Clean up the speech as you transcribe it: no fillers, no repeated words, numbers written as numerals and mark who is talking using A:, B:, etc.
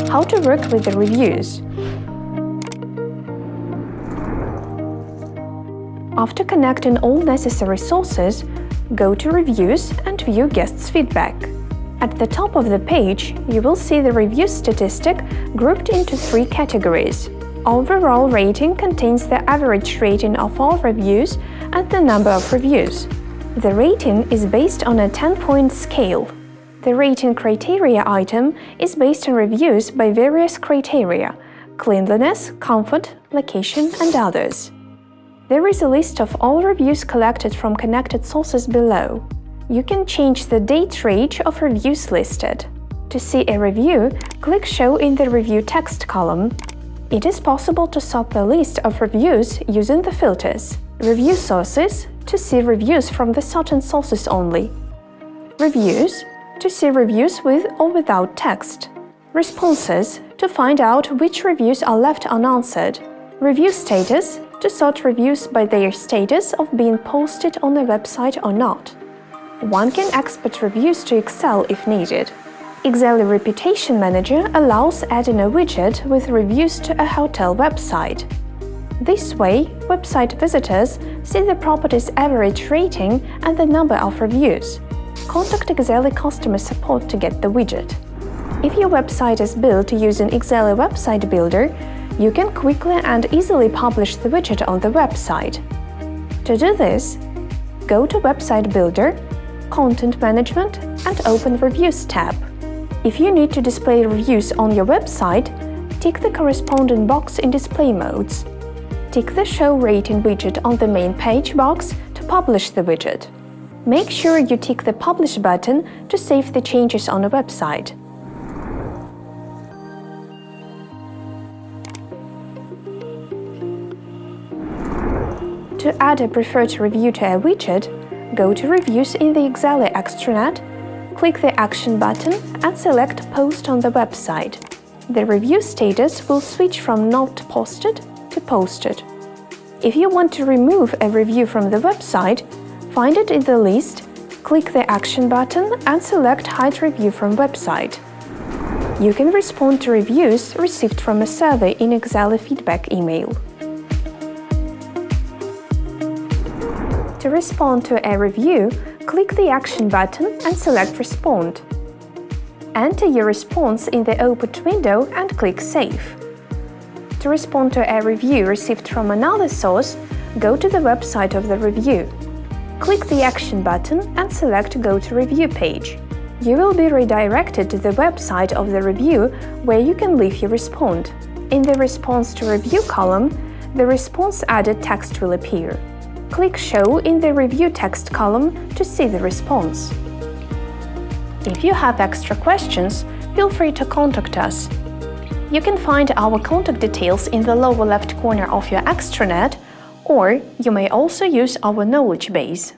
A: How to work with the reviews. After connecting all necessary sources, go to Reviews and view guests' feedback. At the top of the page, you will see the review statistic grouped into 3 categories. Overall rating contains the average rating of all reviews and the number of reviews. The rating is based on a 10-point scale. The rating criteria item is based on reviews by various criteria: cleanliness, comfort, location, and others. There is a list of all reviews collected from connected sources below. You can change the date range of reviews listed. To see a review, click Show in the Review text column. It is possible to sort the list of reviews using the filters. Review sources, to see reviews from the certain sources only. Reviews, to see reviews with or without text. Responses, to find out which reviews are left unanswered. Review status, to sort reviews by their status of being posted on the website or not. One can export reviews to Excel if needed. Exely Reputation Manager allows adding a widget with reviews to a hotel website. This way, website visitors see the property's average rating and the number of reviews. Contact Exely Customer Support to get the widget. If your website is built using Exely Website Builder, you can quickly and easily publish the widget on the website. To do this, go to Website Builder, Content Management, and open Reviews tab. If you need to display reviews on your website, tick the corresponding box in Display Modes. Tick the Show Rating widget on the main page box to publish the widget. Make sure you tick the Publish button to save the changes on a website. To add a preferred review to a widget, go to Reviews in the Exely Extranet, click the Action button and select Post on the website. The review status will switch from Not Posted to Posted. If you want to remove a review from the website, find it in the list, click the Action button and select Hide Review from Website. You can respond to reviews received from a survey in Exely Feedback email. To respond to a review, click the Action button and select Respond. Enter your response in the Opened window and click Save. To respond to a review received from another source, go to the website of the review. Click the Action button and select Go to Review page. You will be redirected to the website of the review where you can leave your response. In the Response to Review column, the response added text will appear. Click Show in the Review text column to see the response. If you have extra questions, feel free to contact us. You can find our contact details in the lower left corner of your extranet, or you may also use our knowledge base.